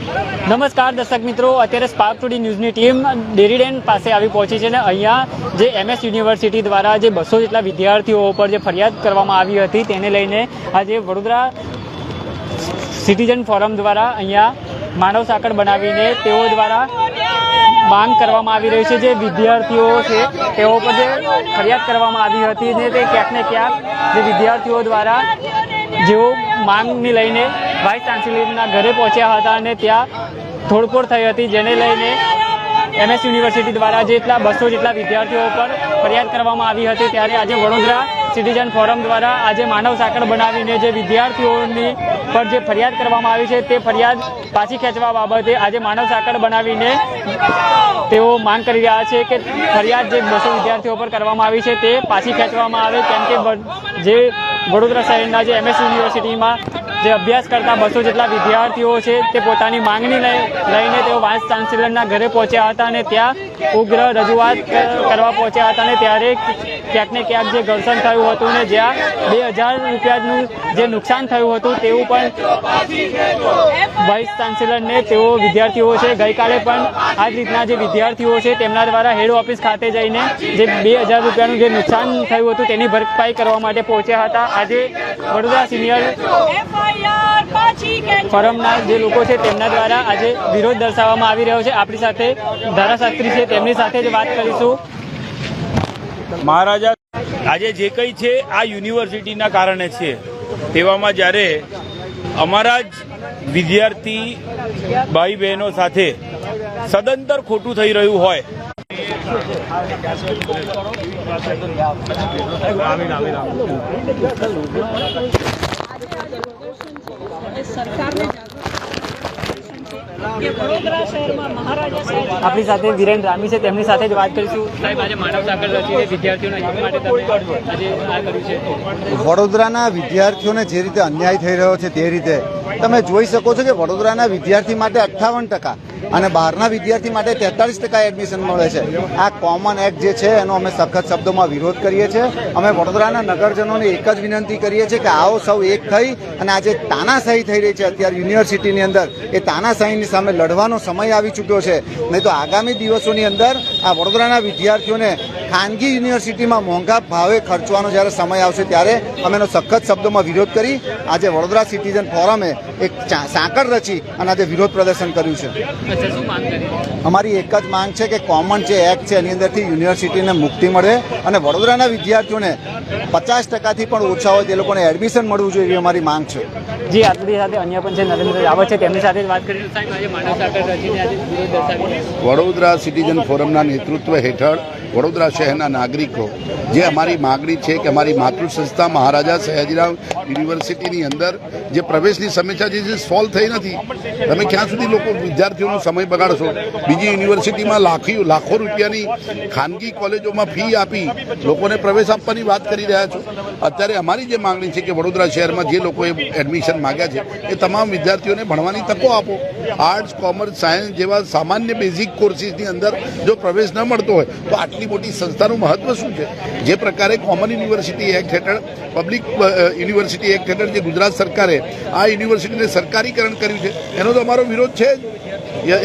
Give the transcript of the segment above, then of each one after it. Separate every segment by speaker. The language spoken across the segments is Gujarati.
Speaker 1: નમસ્કાર દર્શક મિત્રો, અત્યારે સ્પાર્ક ટુડે ન્યૂઝની ટીમ ડેરી ડેમ પાસે આવી પહોંચી છે ને અહીંયા જે MS યુનિવર્સિટી દ્વારા જે 200 જેટલા વિદ્યાર્થીઓ ઉપર જે ફરિયાદ કરવામાં આવી હતી તેને લઈને આજે વડોદરા સિટીઝન ફોરમ દ્વારા અહીંયા માનવ સાંકળ બનાવીને તેઓ દ્વારા માંગ કરવામાં આવી રહી છે। જે વિદ્યાર્થીઓ છે તેઓ પર જે ફરિયાદ કરવામાં આવી હતી ને તે ક્યાંક ને ક્યાંક જે વિદ્યાર્થીઓ દ્વારા જેઓ માંગને લઈને વાઇસ ચાન્સેલરના ઘરે પહોંચ્યા હતા અને ત્યાં તોડફોડ થઈ હતી, જેને લઈને MS યુનિવર્સિટી દ્વારા જેટલા 200 જેટલા વિદ્યાર્થીઓ પર ફરિયાદ કરવામાં આવી હતી। ત્યારે આજે વડોદરા સિટીઝન ફોરમ દ્વારા આજે માનવ સાંકળ બનાવીને જે વિદ્યાર્થીઓની પર જે ફરિયાદ કરવામાં આવી છે તે ફરિયાદ પાછી ખેંચવા બાબતે આજે માનવ સાંકળ બનાવીને તેઓ માંગ કરી રહ્યા છે કે ફરિયાદ જે 200 વિદ્યાર્થીઓ પર કરવામાં આવી છે તે પાછી ખેંચવામાં આવે, કેમ કે જે વડોદરા શહેરના જે MS યુનિવર્સિટીમાં જે અભ્યાસ કરતા 200 જેટલા વિદ્યાર્થીઓ છે તે પોતાની માંગણી લઈને તેઓ વાઇસ ચાન્સેલરના ઘરે પહોંચ્યા હતા અને ત્યાં ઉગ્ર રજૂઆત કરવા પહોંચ્યા હતા અને ત્યારે ક્યાંક ને ક્યાંક જે ઘર્ષણ થયું હતું ને જ્યાં 2000 રૂપિયાનું જે નુકસાન થયું હતું તેવું પણ વાઇસ ચાન્સેલરને તેઓ વિદ્યાર્થીઓ છે ગઈકાલે પણ આ જ રીતના જે વિદ્યાર્થીઓ છે તેમના દ્વારા હેડ ઓફિસ ખાતે જઈને જે 2000 રૂપિયાનું જે નુકસાન થયું હતું તેની ભરપાઈ કરવા માટે પહોંચ્યા હતા। આજે વડોદરા સિનિયર ફોરમના જે લોકો છે તેમના દ્વારા આજે વિરોધ દર્શાવવામાં આવી રહ્યો છે। આપણી સાથે ધારાશાસ્ત્રી છે, તેમની સાથે જ વાત કરીશું।
Speaker 2: મહારાજા આજે જે કંઈ છે આ યુનિવર્સિટીના કારણે છે, તેવામાં જ્યારે અમારા જ વિદ્યાર્થી ભાઈ બહેનો સાથે સદંતર ખોટું થઈ રહ્યું હોય
Speaker 1: આપણી સાથે વિરેન રામી છે, તેમની સાથે જ વાત કરીશું। સાહેબ, આજે માનવ સાંકળ રચીને વિદ્યાર્થીઓના હિત માટે તમે આજે આ કર્યું છે।
Speaker 3: વડોદરાના વિદ્યાર્થીઓને જે રીતે અન્યાય થઈ રહ્યો છે તે રીતે તમે જોઈ શકો છો કે વડોદરાના વિદ્યાર્થી માટે 58% અને બહારના વિદ્યાર્થી માટે 43% એડમિશન મળે છે। આ કોમન એક્ટ જે છે એનો અમે સખત શબ્દોમાં વિરોધ કરીએ છીએ। અમે વડોદરાના નગરજનોને એક જ વિનંતી કરીએ છીએ કે આવો સૌ એક થઈ અને આજે તાનાશાહી થઈ રહી છે અત્યારે યુનિવર્સિટીની અંદર, એ તાનાશાહીની સામે લડવાનો સમય આવી ચૂક્યો છે। નહીં તો આગામી દિવસોની અંદર આ વડોદરાના વિદ્યાર્થીઓને ખાનગી યુનિવર્સિટીમાં મોંઘા ભાવે ખર્ચવાનો જ્યારે સમય આવશે ત્યારે અમે એનો સખત શબ્દોમાં વિરોધ કરી આજે વડોદરા સિટીઝન ફોરમે એક સાંકળ રચી અને આજે વિરોધ પ્રદર્શન કર્યું છે। અમારી એક જ માંગ છે કે કોમન જે એક્ટ છે એની અંદરથી યુનિવર્સિટીને મુક્તિ મળે અને વડોદરાના વિદ્યાર્થીઓને 50%થી પણ ઓછા હોય તે લોકોને એડમિશન મળવું જોઈએ એવી અમારી માંગ છે।
Speaker 1: જી, આપણી સાથે અન્ય પણ છે, નરેન્દ્ર રાવત છે, તેમની સાથે જ વાત કરીશું। સાહેબ, આજે માનવ સાંકળ રચીને આજે વિરોધ દર્શાવી
Speaker 4: વડોદરા સિટીઝન ફોરમના નેતૃત્વ હેઠળ વડોદરા શહેરના નાગરિકો જે અમારી માગણી છે કે અમારી માતૃ સંસ્થા મહારાજા સયાજીરાવ યુનિવર્સિટીની અંદર જે પ્રવેશની સમસ્યા જે સોલ્વ થઈ નથી, તમે ક્યાં સુધી લોકો વિદ્યાર્થીઓનો સમય બગાડશો? બીજી યુનિવર્સિટીમાં લાખો રૂપિયાની ખાનગી કોલેજોમાં ફી આપી લોકોને પ્રવેશ આપવાની વાત કરી રહ્યા છો। અત્યારે અમારી જે માગણી છે કે વડોદરા શહેરમાં જે લોકોએ એડમિશન માગ્યા છે એ તમામ વિદ્યાર્થીઓને ભણવાની તકો આપો। આર્ટ્સ, કોમર્સ, સાયન્સ જેવા સામાન્ય બેઝિક કોર્સીસની અંદર જો પ્રવેશ ન મળતો હોય તો આટલી મોટી સંસ્થાનું મહત્વ શું છે? જે પ્રકારે કોમન યુનિવર્સિટી એક્ટ હેઠળ પબ્લિક યુનિવર્સિટી એક્ટ હેઠળ જે ગુજરાત સરકારે આ યુનિવર્સિટીને સરકારીકરણ કર્યું છે એનો તો અમારો વિરોધ છે જ,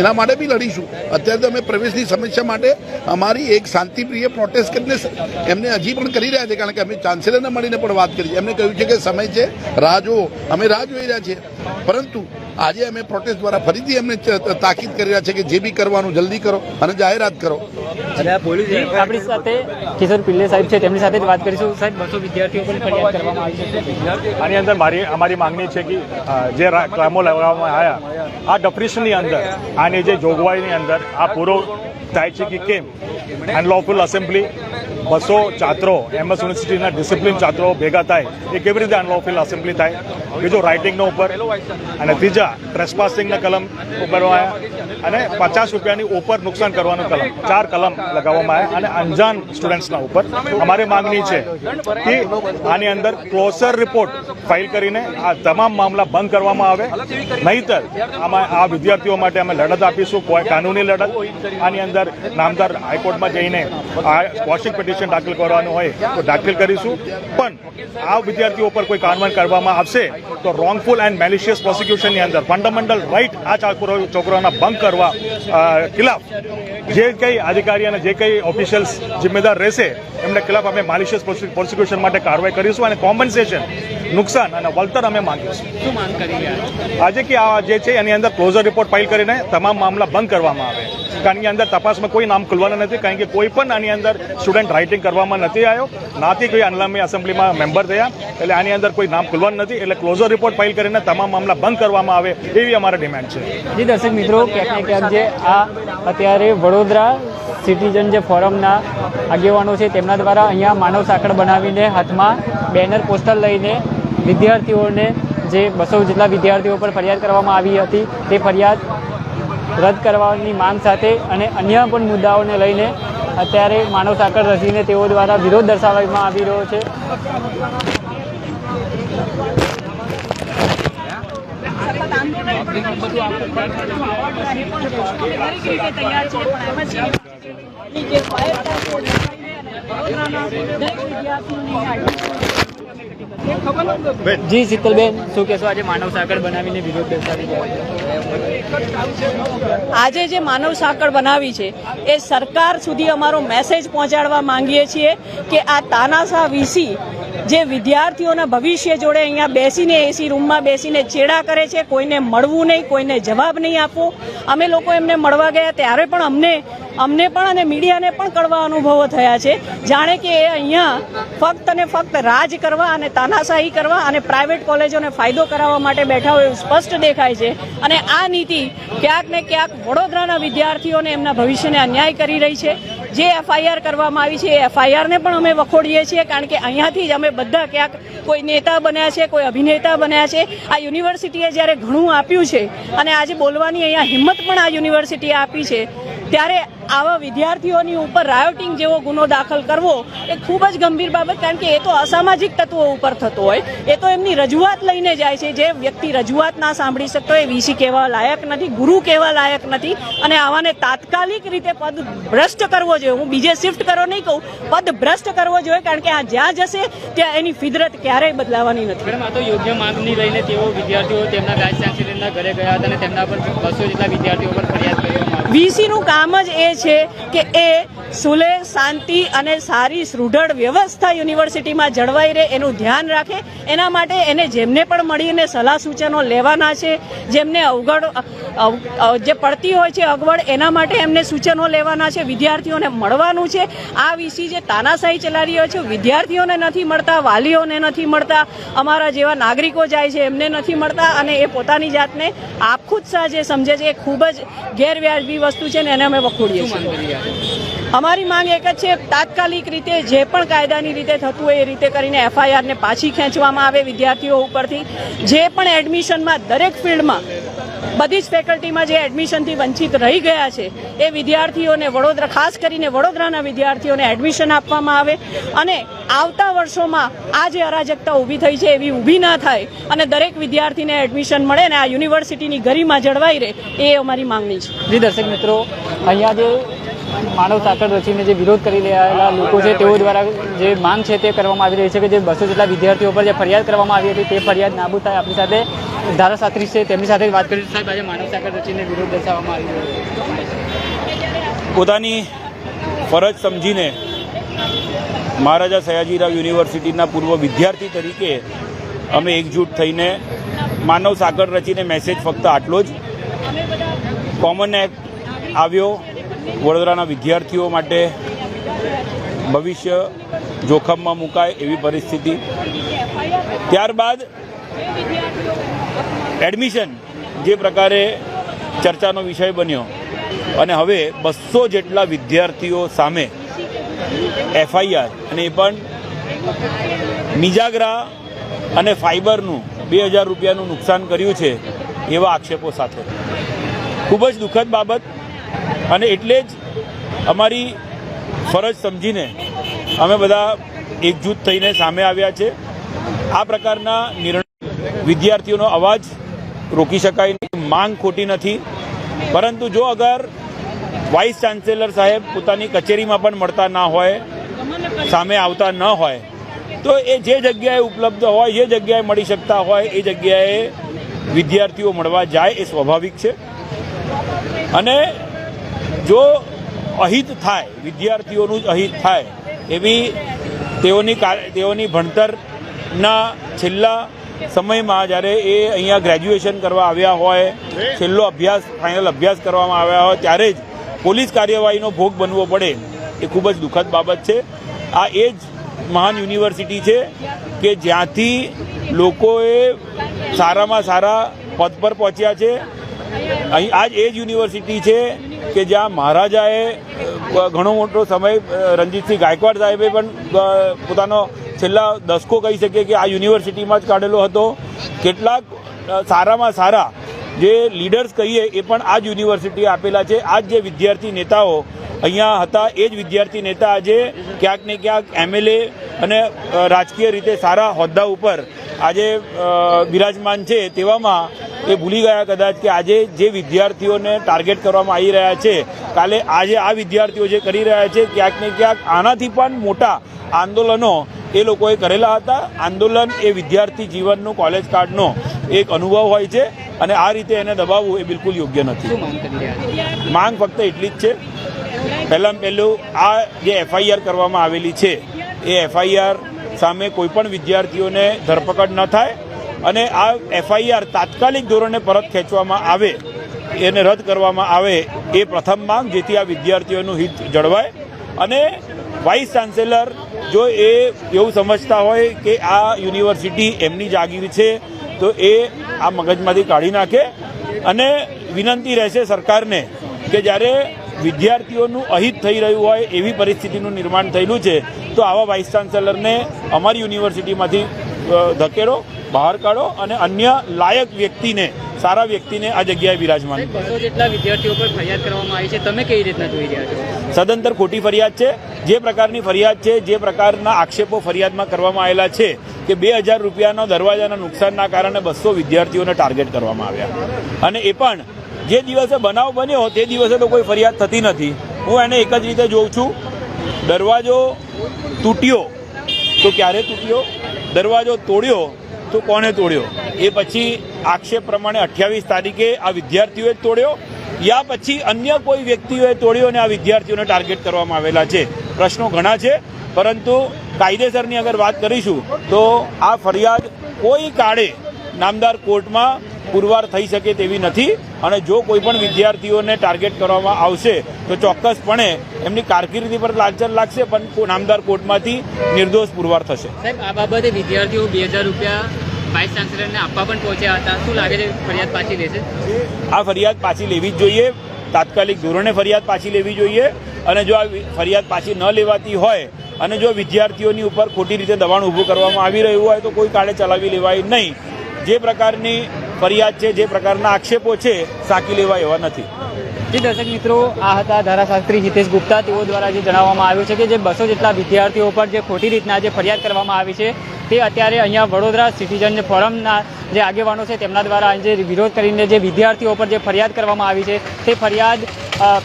Speaker 4: એના માટે બી લડીશું। અત્યારે તો અમે પ્રવેશની સમસ્યા માટે અમારી એક શાંતિપ્રિય પ્રોટેસ્ટ કરીને એમને હજી પણ કરી રહ્યા છે, કારણ કે અમે ચાન્સેલરને મળીને પણ વાત કરી છે। એમને કહ્યું છે કે સમય છે, રાહ જુઓ। અમે રાહ જોઈ રહ્યા છીએ, પરંતુ આજે અમે પ્રોટેસ્ટ દ્વારા ફરીથી એમને તાકીદ કરી રહ્યા છે કે જે બી કરવાનું જલ્દી કરો અને જાહેરાત કરો।
Speaker 1: આપણી સાથે કિશોર પિલ્લે સાહેબ છે, તેમની સાથે જ વાત કરીશું। સાહેબ, 200 વિદ્યાર્થીઓ પર ફરિયાદ કરવામાં આવી છે।
Speaker 5: આની અંદર અમારી માંગણી છે કે જે કામો લગાવવામાં આવ્યા આ ડેફિનેશનની અંદર આની જે જોગવાઈની અંદર આ પૂરો થાય છે કે કેમ અનલોફુલ એસેમ્બલી 200 છાત્રો MS યુનિવર્સિટીના ડિસિપ્લિન છાત્રો ભેગા થાય એ કેવી રીતે અનલોફુલ એસેમ્બલી થાય? બીજો રાઇટિંગનો ઉપર અને ત્રીજા ટ્રેસપાસિંગના કલમ ઉપર અને 50 રૂપિયાની ઉપર નુકસાન કરવાનું કલમ, 4 કલમ લગાવવામાં આવ્યા અને અંજાન સ્ટુડન્ટ્સના ઉપર અમારી માંગણી છે કે આની અંદર ક્લોઝર રિપોર્ટ ફાઇલ કરીને આ તમામ મામલા બંધ કરવામાં આવે, નહીંતર આમાં આ વિદ્યાર્થીઓ માટે અમે લડત આપીશું, કોઈ કાનૂની લડત। આની અંદર નામદાર હાઈકોર્ટમાં જઈને આ ક્વોશિંગ પિટિશન પિટિશન દાખલ કરવાનું હોય તો દાખલ કરીશું, પણ આ વિદ્યાર્થીઓ પર કોઈ કાર્યવાહી કરવામાં આવશે તો રોંગફુલ એન્ડ મેલિશિયસ પ્રોસિક્યુશનની અંદર ફંડામેન્ટલ રાઇટ આ છોકરાઓના ભંગ કરવા ખિલાફ જે કંઈ અધિકારી અને જે કંઈ ઓફિશિયલ્સ જિમ્મેદાર રહેશે એમને ખિલાફ અમે મેલિશિયસ પ્રોસિક્યુશન માટે કાર્યવાહી કરીશું અને કોમ્પન્સેશન નુકસાન અને વળતર અમે માંગીશું.
Speaker 1: શું માંગ કરી રહ્યા છો?
Speaker 5: આજે કે આ જે છે એની અંદર ક્લોઝર રિપોર્ટ ફાઇલ કરીને તમામ મામલા બંધ કરવામાં આવે, કારણ કે અંદર તપાસમાં કોઈ નામ ખુલવાના નથી, કારણ કે કોઈ પણ આની અંદર સ્ટુડન્ટ રાઇટિંગ કરવામાં નથી આવ્યો, નાથી કોઈ અનલામી એસેમ્બલીમાં મેમ્બર થયા, એટલે આની અંદર કોઈ નામ ખુલવાનું નથી, એટલે ક્લોઝર રિપોર્ટ ફાઇલ કરીને તમામ મામલા બંધ કરવામાં આવે એવી અમારા ડિમાન્ડ છે.
Speaker 1: જી દર્શક મિત્રો, ક્યાંક ને ક્યાંક જે આ અત્યારે વડોદરા સિટીઝન જે ફોરમના આગેવાનો છે તેમના દ્વારા અહીંયા માનવ સાંકળ બનાવીને હાથમાં બેનર પોસ્ટર લઈને વિદ્યાર્થીઓને જે 200 જેટલા વિદ્યાર્થીઓ પર ફરિયાદ કરવામાં આવી હતી તે ફરિયાદ રદ કરવાની માંગ સાથે અને અન્ય પણ મુદ્દાઓને લઈને અત્યારે માનવ સાંકળ રચીને તેઓ દ્વારા વિરોધ દર્શાવવામાં આવી રહ્યો છે. જી શીતલબેન, શું કહેશો? આજે માનવ સાંકળ બનાવીને વિરોધ દર્શાવી
Speaker 6: આજે જે માનવ સાંકળ બનાવી છે એ સરકાર સુધી અમારો મેસેજ પહોંચાડવા માંગીએ છીએ કે આ તાનાશાહ વીસી જે વિદ્યાર્થીઓના ભવિષ્ય જોડે અહીંયા બેસીને એસી રૂમમાં બેસીને ચેડા કરે છે, કોઈને મળવું નહીં, કોઈને જવાબ નહીં આપવો. અમે લોકો એમને મળવા ગયા ત્યારે પણ અમને પણ અને મીડિયાને પણ કડવા અનુભવો થયા છે, જાણે કે એ અહીંયા ફક્ત ને ફક્ત રાજ કરવા અને તાનાશાહી કરવા અને પ્રાઇવેટ કોલેજોને ફાયદો કરાવવા માટે બેઠા હોય એવું સ્પષ્ટ દેખાય છે. અને આ નીતિ ક્યાંક ને ક્યાંક વડોદરાના વિદ્યાર્થીઓને એમના ભવિષ્યને અન્યાય કરી રહી છે. જે એફઆઈઆર કરવામાં આવી છે એ એફઆઈઆરને પણ અમે વખોડીએ છીએ, કારણ કે અહીંયાથી જ અમે બધા ક્યાંક કોઈ નેતા બન્યા છે, કોઈ અભિનેતા બન્યા છે. આ યુનિવર્સિટીએ જ્યારે ઘણું આપ્યું છે અને આજે બોલવાની અહીંયા હિંમત પણ આ યુનિવર્સિટીએ આપી છે, ત્યારે આવા વિદ્યાર્થીઓની ઉપર રાયોટિંગ જેવો ગુનો દાખલ કરવો એ ખૂબ જ ગંભીર બાબત, કારણ કે એ તો અસામાજિક તત્વો ઉપર થતો હોય, એ તો એમની રજૂઆત લઈને જાય છે. જે વ્યક્તિ રજૂઆત ના સાંભળી શકતો એ વીસી કહેવા લાયક નથી, ગુરુ કહેવા લાયક નથી, અને આવાને તાત્કાલિક રીતે પદ ભ્રષ્ટ કરવો જોઈએ. હું બીજે શિફ્ટ કરો નહીં કહું, પદ ભ્રષ્ટ કરવો જોઈએ, કારણ કે આ જ્યાં જશે ત્યાં એની ફિદરત ક્યારેય બદલાવાની નથી.
Speaker 1: મેડમ, આ તો યોગ્ય માંગની લઈને તેઓ વિદ્યાર્થીઓ તેમના વાઇસ ચાન્સેલરના ઘરે ગયા હતા અને તેમના પર 200 જેટલા વિદ્યાર્થીઓ પર ફરિયાદ કરવામાં આવી.
Speaker 6: વીસીનું કામ જ એ છે કે એ સુલેહ, શાંતિ અને સારી સુદૃઢ વ્યવસ્થા યુનિવર્સિટીમાં જળવાઈ રહે એનું ધ્યાન રાખે. એના માટે એને જેમને પણ મળીને સલાહ સૂચનો લેવાના છે, જેમને જે પડતી હોય છે અગવડ, એના માટે એમને સૂચનો લેવાના છે, વિદ્યાર્થીઓને મળવાનું છે. આ વીસી જે તાનાશાહી ચલાવી રહ્યો છે, વિદ્યાર્થીઓને નથી મળતા, વાલીઓને નથી મળતા, અમારા જેવા નાગરિકો જાય છે એમને નથી મળતા, અને એ પોતાની જાતને આપખુદશાહ જે સમજે છે એ ખૂબ જ ગેરવ્યાજબી વસ્તુ છે ને એને અમે વખોડીએ છીએ. અમારી માંગ એક જ છે, તાત્કાલિક રીતે જે પણ કાયદાની રીતે થતું હોય એ રીતે કરીને એફઆઈઆરને પાછી ખેંચવામાં આવે વિદ્યાર્થીઓ ઉપરથી. જે પણ એડમિશનમાં દરેક ફિલ્ડમાં બધી જ ફેકલ્ટીમાં જે એડમિશનથી વંચિત રહી ગયા છે એ વિદ્યાર્થીઓને ખાસ કરીને વડોદરાના વિદ્યાર્થીઓને એડમિશન આપવામાં આવે, અને આવતા વર્ષોમાં આ જે અરાજકતા ઊભી થઈ છે એવી ઊભી ના થાય અને દરેક વિદ્યાર્થીને એડમિશન મળે અને આ યુનિવર્સિટીની ગરિમા જળવાઈ રહે એ અમારી માંગણી છે.
Speaker 1: જી દર્શક મિત્રો, અહીંયા જે માનવ સાંકળ રચીને જે વિરોધ કરી રહેલા લોકો છે તેઓ દ્વારા જે માંગ છે તે કરવામાં આવી રહી છે કે જે 200 જેટલા વિદ્યાર્થીઓ પર જે ફરિયાદ કરવામાં આવી હતી તે ફરિયાદ નાબૂદ થાય. આપણી સાથે ધારાશાસ્ત્રી છે, તેમની સાથે વાત કરી. સાહેબ, આજે માનવ સાંકળ રચીને વિરોધ દર્શાવવામાં આવી રહ્યો છે.
Speaker 2: પોતાની ફરજ સમજીને મહારાજા સયાજીરાવ યુનિવર્સિટીના પૂર્વ વિદ્યાર્થી તરીકે અમે એકજૂટ થઈને માનવ સાંકળ રચીને મેસેજ ફક્ત આટલો જ. કોમન એક્ટ આવ્યો વડોદરાના વિદ્યાર્થીઓ માટે ભવિષ્ય જોખમમાં મુકાય એવી પરિસ્થિતિ. ત્યારબાદ એડમિશન જે પ્રકારે ચર્ચાનો વિષય બન્યો અને હવે 200 જેટલા વિદ્યાર્થીઓ સામે એફઆઈઆર, અને એ પણ મિજાગરા અને ફાઇબરનું 2000 રૂપિયાનું નુકસાન કર્યું છે એવા આક્ષેપો સાથે. ખૂબ જ દુઃખદ બાબત, અને એટલે જ અમારી ફરજ સમજીને અમે બધા એકજૂથ થઈને સામે આવ્યા છે. આ પ્રકારના નિર્ણય વિદ્યાર્થીઓનો અવાજ રોકી શકાય નહીં. માંગ ખોટી નથી, પરંતુ જો અગર વાઇસ ચાન્સેલર સાહેબ પોતાની કચેરીમાં પણ મળતા ના હોય સામે આવતા ન હોય તો એ જે જગ્યાએ ઉપલબ્ધ હોય, જે જગ્યાએ મળી શકતા હોય એ જગ્યાએ વિદ્યાર્થીઓ મળવા જાય એ સ્વાભાવિક છે. અને જો અહિત થાય, વિદ્યાર્થીઓનું જ અહિત થાય એવી તેઓની ભણતરના છેલ્લા સમયમાં જ્યારે એ અહીંયા ગ્રેજ્યુએશન કરવા આવ્યા હોય, છેલ્લો ફાઇનલ અભ્યાસ કરવામાં આવ્યા હોય ત્યારે જ પોલીસ કાર્યવાહીનો ભોગ બનવો પડે એ ખૂબ જ દુઃખદ બાબત છે. આ એ જ મહાન યુનિવર્સિટી છે કે જ્યાંથી લોકોએ સારામાં સારા પદ પર પહોંચ્યા છે. અહીં આ જ એ જ યુનિવર્સિટી છે કે જ્યાં મહારાજાએ ઘણો મોટો સમય રણજીતસિંહ ગાયકવાડ સાહેબે પણ પોતાનો છેલ્લા દશકો કહી શકીએ કે આ યુનિવર્સિટીમાં જ કાઢેલો હતો. કેટલાક સારામાં સારા જે લીડર્સ કહીએ એ પણ આ જ યુનિવર્સિટીએ આપેલા છે. આ જ જે વિદ્યાર્થી નેતાઓ અહીંયા હતા એ જ વિદ્યાર્થી નેતા આજે ક્યાંક ને ક્યાંક MLA અને રાજકીય રીતે સારા હોદ્દા ઉપર આજે બિરાજમાન છે. તેવામાં એ ભૂલી ગયા કદાચ કે આજે જે વિદ્યાર્થીઓને ટાર્ગેટ કરવામાં આવી રહ્યા છે, કાલે આજે આ વિદ્યાર્થીઓ જે કરી રહ્યા છે ક્યાંક ને ક્યાંક આનાથી પણ મોટા આંદોલનો એ લોકોએ કરેલા હતા. આંદોલન એ વિદ્યાર્થી જીવનનું, કોલેજ કાર્ડનો એક અનુભવ હોય છે અને આ રીતે એને દબાવવું એ બિલકુલ યોગ્ય નથી. માંગ ફક્ત એટલી જ છે, પહેલાં પહેલું આ જે FIR કરવામાં આવેલી છે એ FIR સામે કોઈપણ વિદ્યાર્થીઓને ધરપકડ ન થાય અને આ FIR તાત્કાલિક ધોરણે પરત ખેંચવામાં આવે, એને રદ કરવામાં આવે એ પ્રથમ માંગ, જેથી આ વિદ્યાર્થીઓનું હિત જળવાય. અને વાઇસ ચાન્સેલર જો એ એવું સમજતા હોય કે આ યુનિવર્સિટી એમની જાગીર છે તો એ આ મગજમાંથી કાઢી નાખે. અને વિનંતી રહેશે સરકારને કે જ્યારે વિદ્યાર્થીઓનું અહિત થઈ રહ્યું હોય એવી પરિસ્થિતિનું નિર્માણ થયેલું છે તો આવા વાઇસ ચાન્સેલરને અમારી યુનિવર્સિટીમાંથી ધકેલો, બહાર કાઢો અને અન્ય લાયક વ્યક્તિને, સારા વ્યક્તિને આ જગ્યાએ બિરાજમાન.
Speaker 1: 200 જેટલા વિદ્યાર્થીઓ પર ફરિયાદ કરવામાં આવી છે, તમે કઈ રીતના જોઈ રહ્યા છો?
Speaker 2: સદંતર ખોટી ફરિયાદ છે. જે પ્રકારની ફરિયાદ છે, જે પ્રકારના આક્ષેપો ફરિયાદમાં કરવામાં આવેલા છે કે 2000 રૂપિયાનો દરવાજાના નુકસાનના કારણે 200 વિદ્યાર્થીઓને ટાર્ગેટ કરવામાં આવ્યા, અને એ પણ જે દિવસે બનાવ બન્યો તે દિવસે તો કોઈ ફરિયાદ થતી નથી. હું એને એક જ રીતે જોઉં છું, દરવાજો તૂટ્યો તો ક્યારે તૂટ્યો, દરવાજો તોડ્યો તો કોને તોડ્યો, એ પછી આક્ષેપ પ્રમાણે 28 તારીખે આ વિદ્યાર્થીઓએ તોડ્યો યા પછી અન્ય કોઈ વ્યક્તિઓએ તોડ્યો અને આ વિદ્યાર્થીઓને ટાર્ગેટ કરવામાં આવેલા છે. પ્રશ્નો ઘણા છે, પરંતુ કાયદેસરની અગર વાત કરીશું તો આ ફરિયાદ કોઈ કાળે નામદાર કોર્ટમાં પુરવાર થઈ શકે તેવી નથી. અને જો કોઈ પણ વિદ્યાર્થીઓને ટાર્ગેટ કરવામાં આવશે તો ચોક્કસપણે એમની કારકિર્દી પર લાંછન લાગશે, પણ નામદાર કોર્ટમાંથી નિર્દોષ પુરવાર થશે.
Speaker 1: સાહેબ, આ બાબતે વિદ્યાર્થીઓ 2000 રૂપિયા વાઇસ ચાન્સેલરને આપવા પણ પહોંચ્યા હતા. શું લાગે છે, ફરિયાદ પાછી લેશે?
Speaker 2: આ ફરિયાદ પાછી લેવી જ જોઈએ, તાત્કાલિક ધોરણે ફરિયાદ પાછી લેવી જોઈએ. અને જો આ ફરિયાદ પાછી ન લેવાતી હોય અને જો વિદ્યાર્થીઓની ઉપર ખોટી રીતે દબાણ ઊભું કરવામાં આવી રહ્યું હોય તો કોઈ કાળે ચલાવી લેવાય નહીં. જે પ્રકારની ફરિયાદ છે, જે પ્રકારના આક્ષેપો છે, સાંકી લેવા એવા નથી.
Speaker 1: જી દર્શક મિત્રો, આ હતા ધારાશાસ્ત્રી હિતેશ ગુપ્તા. તેઓ દ્વારા જે જણાવવામાં આવ્યું છે કે જે 200 જેટલા વિદ્યાર્થીઓ પર જે ખોટી રીતના જે ફરિયાદ કરવામાં આવી છે તે અત્યારે અહીંયા વડોદરા સિટીઝન ફોરમના જે આગેવાનો છે તેમના દ્વારા જે વિરોધ કરીને જે વિદ્યાર્થીઓ પર જે ફરિયાદ કરવામાં આવી છે તે ફરિયાદ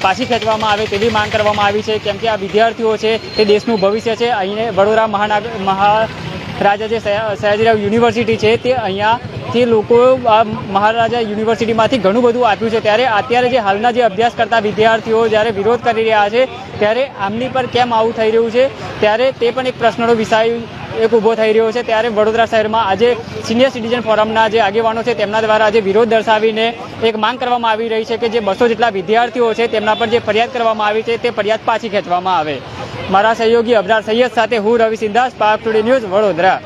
Speaker 1: પાછી ખેંચવામાં આવે તેવી માંગ કરવામાં આવી છે. કેમ કે આ વિદ્યાર્થીઓ છે તે દેશનું ભવિષ્ય છે. અહીં વડોદરા મહારાજા જે સયાજીરાવ યુનિવર્સિટી છે તે અહીંયાથી લોકો આ મહારાજા યુનિવર્સિટીમાંથી ઘણું બધું આપ્યું છે, ત્યારે અત્યારે જે હાલના જે અભ્યાસ કરતા વિદ્યાર્થીઓ જ્યારે વિરોધ કરી રહ્યા છે ત્યારે આમની પર કેમ આવું થઈ રહ્યું છે, ત્યારે તે પણ એક પ્રશ્નનો વિષય એક ઊભો થઈ રહ્યો છે. ત્યારે વડોદરા શહેરમાં આજે સિનિયર સિટીઝન ફોરમના જે આગેવાનો છે તેમના દ્વારા આજે વિરોધ દર્શાવીને એક માંગ કરવામાં આવી રહી છે કે જે 200 જેટલા વિદ્યાર્થીઓ છે તેમના પર જે ફરિયાદ કરવામાં આવી છે તે ફરિયાદ પાછી ખેંચવામાં આવે. મારા સહયોગી અબરાર સૈયદ સાથે હું Ravi Sindha, Spark today news, Vadodara.